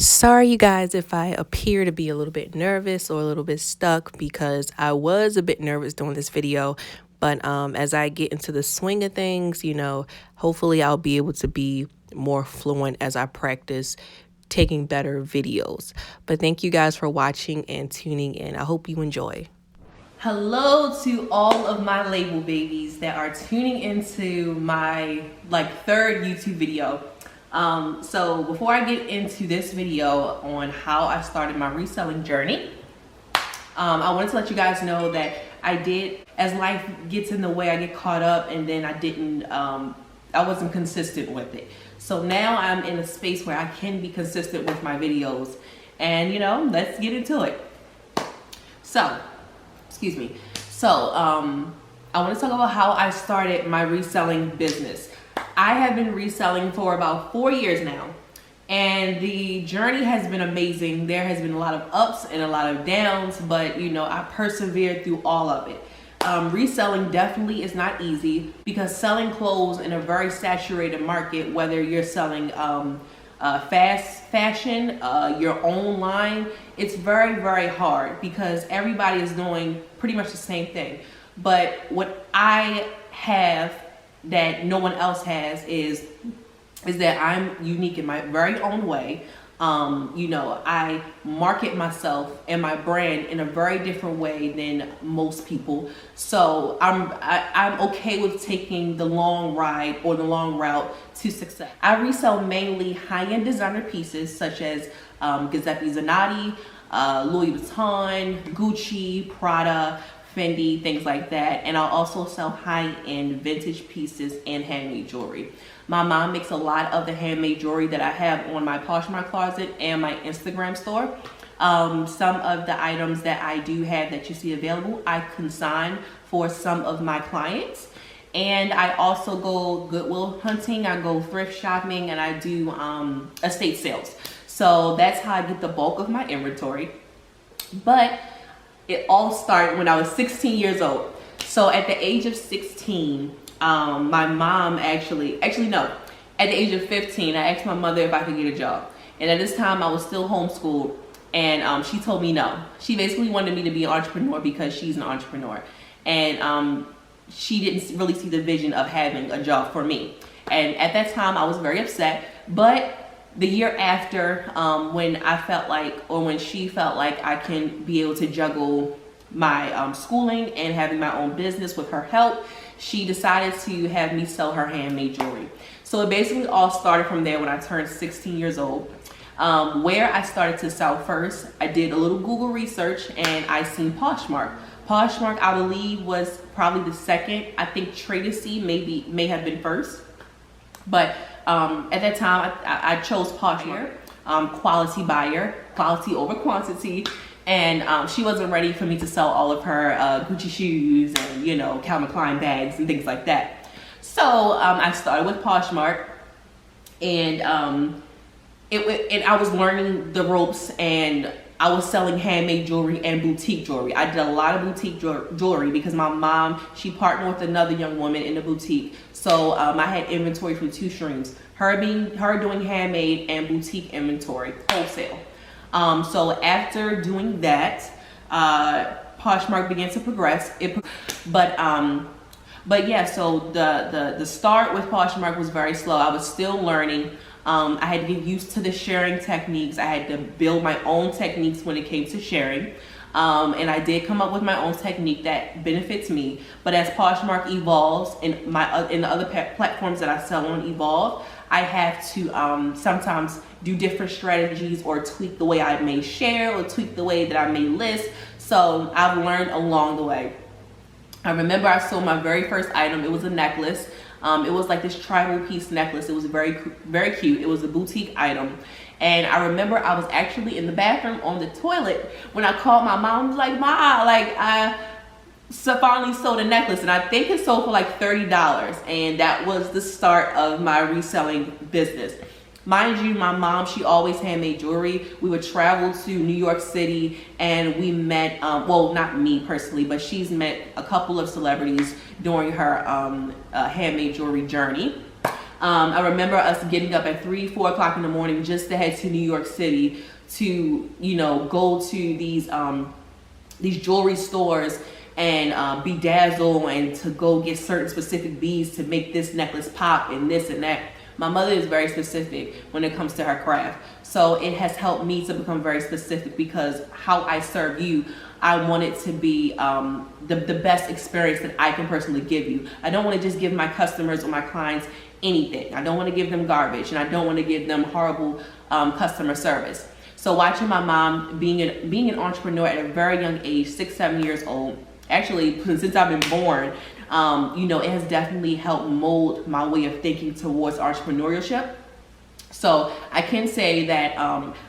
Sorry, you guys, if I appear to be a little bit nervous or a little bit stuck because I was a bit nervous doing this video. But as I get into the swing of things, hopefully I'll be able to be more fluent as I practice taking better videos. But thank you guys for watching and tuning in. I hope you enjoy. Hello to all of my label babies that are tuning into my third YouTube video. So before I get into this video on how I started my reselling journey, I wanted to let you guys know that I did, as life gets in the way, I get caught up, and then I wasn't consistent with it. So now I'm in a space where I can be consistent with my videos, and let's get into it. So, excuse me. So, I want to talk about how I started my reselling business. I have been reselling for about 4 years now, and the journey has been amazing. There has been a lot of ups and a lot of downs, but I persevered through all of it. Reselling definitely is not easy because selling clothes in a very saturated market, whether you're selling fast fashion, your own line, it's very, very hard because everybody is doing pretty much the same thing. But what I have that no one else has is that I'm unique in my very own way. I market myself and my brand in a very different way than most people. So I'm okay with taking the long ride or the long route to success. I resell mainly high-end designer pieces such as Giuseppe Zanotti, Louis Vuitton, Gucci, Prada, Fendi, things like that. And I'll also sell high-end vintage pieces and handmade jewelry. My mom makes a lot of the handmade jewelry that I have on my Poshmark closet and my Instagram store. Some of the items that I do have that you see available, I consign for some of my clients. And I also go Goodwill hunting, I go thrift shopping, and I do estate sales. So that's how I get the bulk of my inventory. But it all started when I was 16 years old. So at the age of 16, my mom at the age of 15, I asked my mother if I could get a job. And at this time I was still homeschooled, and she told me no. She basically wanted me to be an entrepreneur because she's an entrepreneur. And she didn't really see the vision of having a job for me. And at that time I was very upset. But the year after, when she felt like I can be able to juggle my schooling and having my own business with her help, she decided to have me sell her handmade jewelry. So it basically all started from there when I turned 16 years old. Where I started to sell first, I did a little Google research and I seen Poshmark. Poshmark, I believe, was probably the second. I think Tracy may have been first. But at that time, I chose Poshmark, quality buyer, quality over quantity. And she wasn't ready for me to sell all of her Gucci shoes and, Calvin Klein bags and things like that. So I started with Poshmark, and I was learning the ropes, and I was selling handmade jewelry and boutique jewelry. I did a lot of boutique jewelry because my mom, she partnered with another young woman in the boutique. So I had inventory from two streams, her doing handmade and boutique inventory, wholesale. So after doing that, Poshmark began to progress. But yeah, so the start with Poshmark was very slow. I was still learning. I had to get used to the sharing techniques. I had to build my own techniques when it came to sharing. And I did come up with my own technique that benefits me. But as Poshmark evolves and in the other platforms that I sell on evolve, I have to sometimes do different strategies or tweak the way I may share or tweak the way that I may list. So I've learned along the way. I remember I sold my very first item. It was a necklace. It was like this tribal piece necklace. It was very, very cute. It was a boutique item. And I remember I was actually in the bathroom on the toilet when I called my mom. I was like, Ma, I finally sold a necklace, and I think it sold for like $30. And that was the start of my reselling business. Mind you, my mom, she always handmade jewelry. We would travel to New York City, and we met, well, not me personally, but she's met a couple of celebrities during her handmade jewelry journey. I remember us getting up at 3, 4 o'clock in the morning just to head to New York City to, you know, go to these jewelry stores and bedazzle and to go get certain specific beads to make this necklace pop and this and that. My mother is very specific when it comes to her craft. So it has helped me to become very specific, because how I serve you, I want it to be the best experience that I can personally give you. I don't want to just give my customers or my clients anything. I don't want to give them garbage, and I don't want to give them horrible customer service. So watching my mom being an entrepreneur at a very young age, 6, 7 years old, actually since I've been born, you know, it has definitely helped mold my way of thinking towards entrepreneurship. So I can say that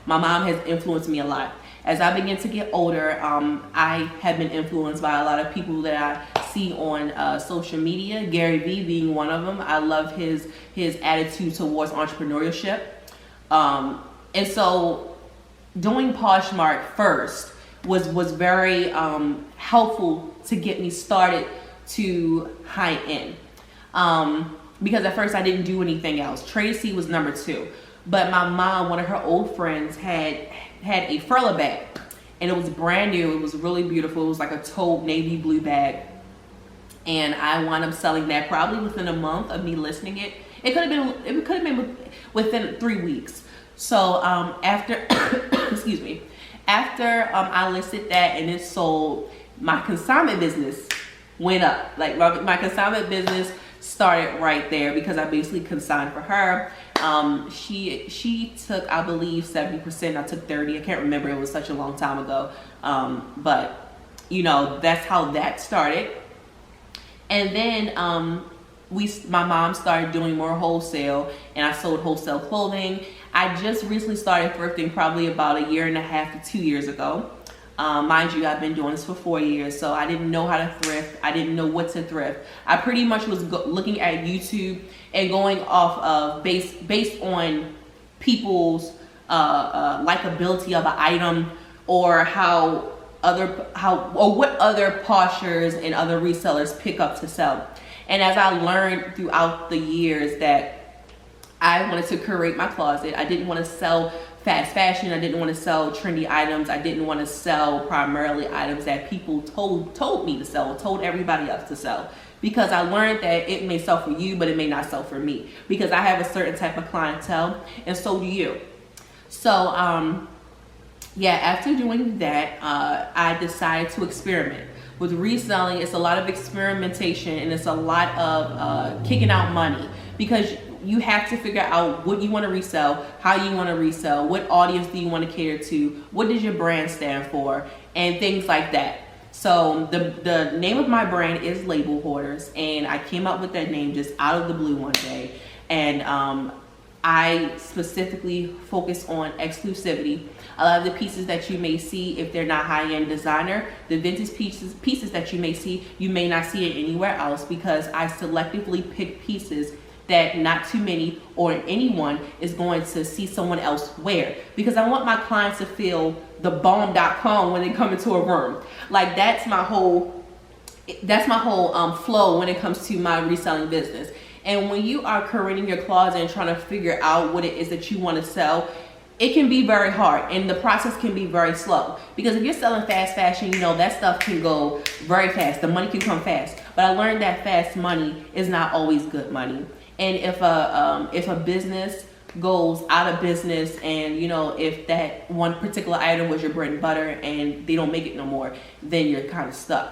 my mom has influenced me a lot. As I begin to get older, I have been influenced by a lot of people that I see on social media, Gary Vee being one of them. I love his attitude towards entrepreneurship. And so doing Poshmark first was very helpful to get me started to high end. Because at first I didn't do anything else. Tracy was number 2. But my mom, one of her old friends, had a furla bag, and it was brand new. It was really beautiful. It was like a taupe navy blue bag, and I wound up selling that probably within a month of me listing it. It could have been within 3 weeks. So after excuse me, after I listed that and it sold, my consignment business went up. Like my consignment business started right there, because I basically consigned for her. She took, I believe, 70%. I took 30. I can't remember. It was such a long time ago. But you know, that's how that started. And then my mom started doing more wholesale, and I sold wholesale clothing. I just recently started thrifting probably about 1.5 years to 2 years ago. Mind you, I've been doing this for 4 years, so I didn't know how to thrift. I didn't know what to thrift. I pretty much was looking at YouTube and going off of based on people's likability of an item, or what other poshers and other resellers pick up to sell. And as I learned throughout the years that I wanted to curate my closet, I didn't want to sell fast fashion. I didn't want to sell trendy items. I didn't want to sell primarily items that people told me to sell, told everybody else to sell. Because I learned that it may sell for you, but it may not sell for me. Because I have a certain type of clientele, and so do you. So, yeah, after doing that, I decided to experiment. With reselling, it's a lot of experimentation, and it's a lot of kicking out money. Because you have to figure out what you want to resell, how you want to resell, what audience do you want to cater to, what does your brand stand for, and things like that. So the name of my brand is Label Hoarders, and I came up with that name just out of the blue one day. And I specifically focus on exclusivity. A lot of the pieces that you may see, if they're not high-end designer, the vintage pieces that you may see, you may not see it anywhere else, because I selectively pick pieces that not too many or anyone is going to see someone else wear, because I want my clients to feel the bomb.com when they come into a room. Like that's my whole flow when it comes to my reselling business. And when you are curating your closet and trying to figure out what it is that you want to sell, it can be very hard, and the process can be very slow. Because if you're selling fast fashion, you know, that stuff can go very fast. The money can come fast. But I learned that fast money is not always good money. And if a business goes out of business, and you know, if that one particular item was your bread and butter and they don't make it no more, then you're kind of stuck.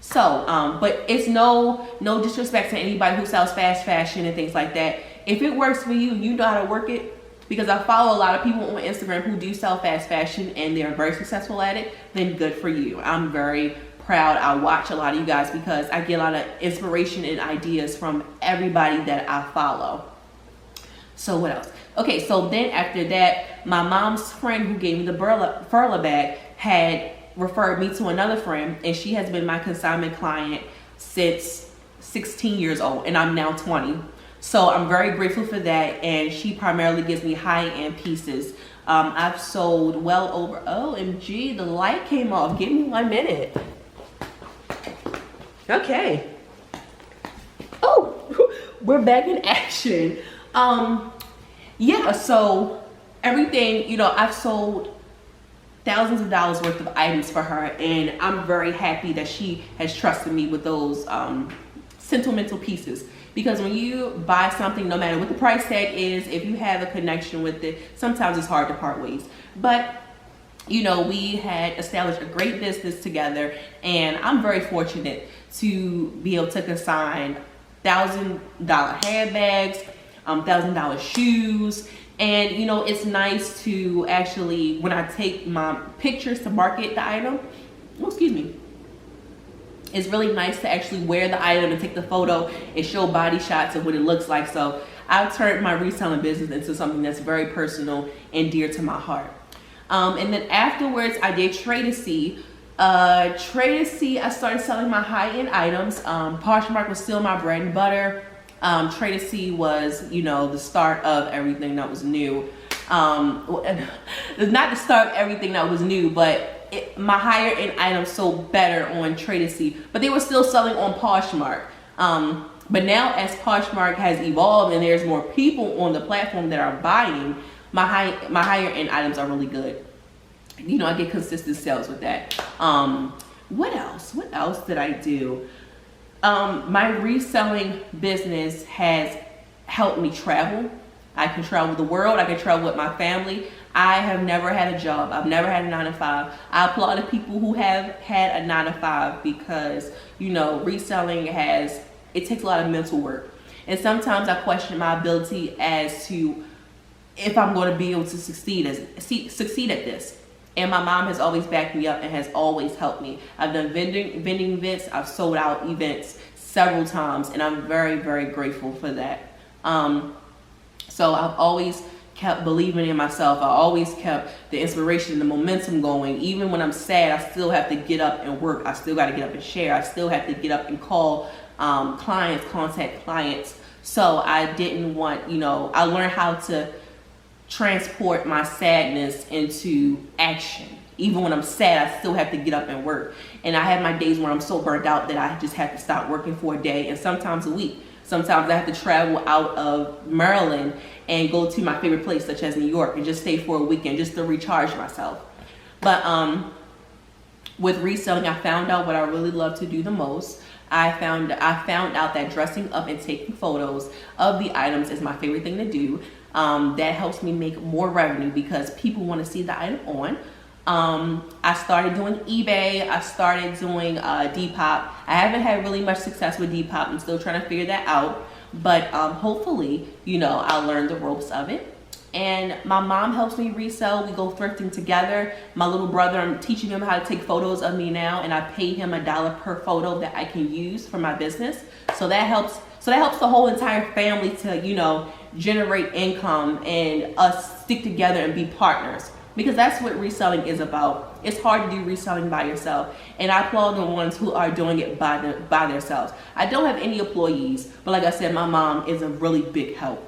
So, but it's no disrespect to anybody who sells fast fashion and things like that. If it works for you, you know how to work it. Because I follow a lot of people on Instagram who do sell fast fashion and they're very successful at it, then good for you. I'm very proud. I watch a lot of you guys because I get a lot of inspiration and ideas from everybody that I follow. So what else? Okay, so then after that, my mom's friend who gave me the furla bag had referred me to another friend, and she has been my consignment client since 16 years old, and I'm now 20. So I'm very grateful for that, and she primarily gives me high-end pieces. I've sold well over, OMG, the light came off. Give me 1 minute. Okay. Oh, we're back in action. Yeah, so everything, you know, I've sold thousands of dollars worth of items for her, and I'm very happy that she has trusted me with those sentimental pieces. Because when you buy something, no matter what the price tag is, if you have a connection with it, sometimes it's hard to part ways. But you know, we had established a great business together, and I'm very fortunate to be able to consign $1,000 handbags, $1,000 shoes. And you know, it's nice to actually, when I take my pictures to market the item, it's really nice to actually wear the item and take the photo and show body shots of what it looks like. So I've turned my reselling business into something that's very personal and dear to my heart. And then afterwards, I did Trade-A-See. Trade-A-See, I started selling my high-end items. Poshmark was still my bread and butter. Trade-A-See was, you know, the start of everything that was new. Not the start of everything that was new, but my higher end items sold better on Trade-A-See, but they were still selling on Poshmark. But now as Poshmark has evolved and there's more people on the platform that are buying, my higher end items are really good. You know, I get consistent sales with that. What else did I do? My reselling business has helped me travel. I can travel the world. I can travel with my family. I have never had a job. I've never had a 9-to-5. I applaud the people who have had a 9-to-5 because, you know, reselling it takes a lot of mental work. And sometimes I question my ability as to if I'm going to be able to succeed at this. And my mom has always backed me up and has always helped me. I've done vending events. I've sold out events several times, and I'm very, very grateful for that. So I've always kept believing in myself. I always kept the inspiration and the momentum going. Even when I'm sad, I still have to get up and work. I still got to get up and share. I still have to get up and call clients, contact clients. So I didn't want, you know, I learned how to transport my sadness into action. Even when I'm sad, I still have to get up and work. And I have my days where I'm so burnt out that I just have to stop working for a day and sometimes a week. Sometimes I have to travel out of Maryland and go to my favorite place, such as New York, and just stay for a weekend just to recharge myself. But with reselling, I found out what I really love to do the most. I found out that dressing up and taking photos of the items is my favorite thing to do. That helps me make more revenue because people want to see the item on. I started doing eBay. I started doing Depop. I haven't had really much success with Depop. I'm still trying to figure that out. But hopefully, you know, I'll learn the ropes of it. And my mom helps me resell. We go thrifting together. My little brother, I'm teaching him how to take photos of me now, and I pay him $1 per photo that I can use for my business. So that helps the whole entire family to, you know, generate income and us stick together and be partners. Because that's what reselling is about. It's hard to do reselling by yourself. And I applaud the ones who are doing it by themselves. I don't have any employees, but like I said, my mom is a really big help.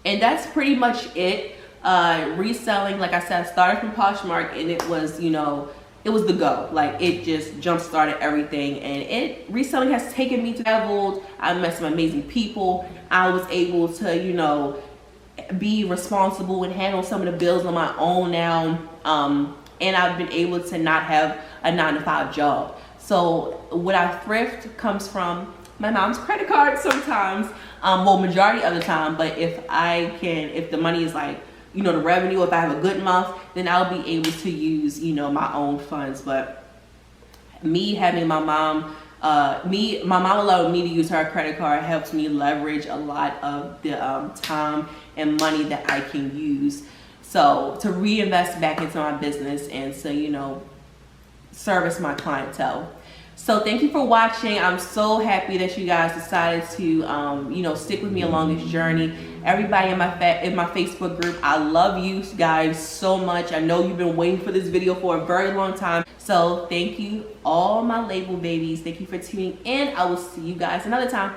And that's pretty much it. Reselling, like I said, I started from Poshmark, and it was, you know, it was the go. Like, it just jump started everything, and reselling has taken me to levels. I met some amazing people. I was able to, you know, be responsible and handle some of the bills on my own now. And I've been able to not have a 9-to-5 job. So what I thrift comes from my mom's credit card sometimes, well, majority of the time. But if the money is like, you know, the revenue, if I have a good month, then I'll be able to use, you know, my own funds. But me having my mom, my mom allowed me to use her credit card helps me leverage a lot of the time and money that I can use. So to reinvest back into my business and to, you know, service my clientele. So thank you for watching. I'm so happy that you guys decided to, you know, stick with me along this journey. Everybody in my Facebook group, I love you guys so much. I know you've been waiting for this video for a very long time. So thank you, all my label babies. Thank you for tuning in. I will see you guys another time.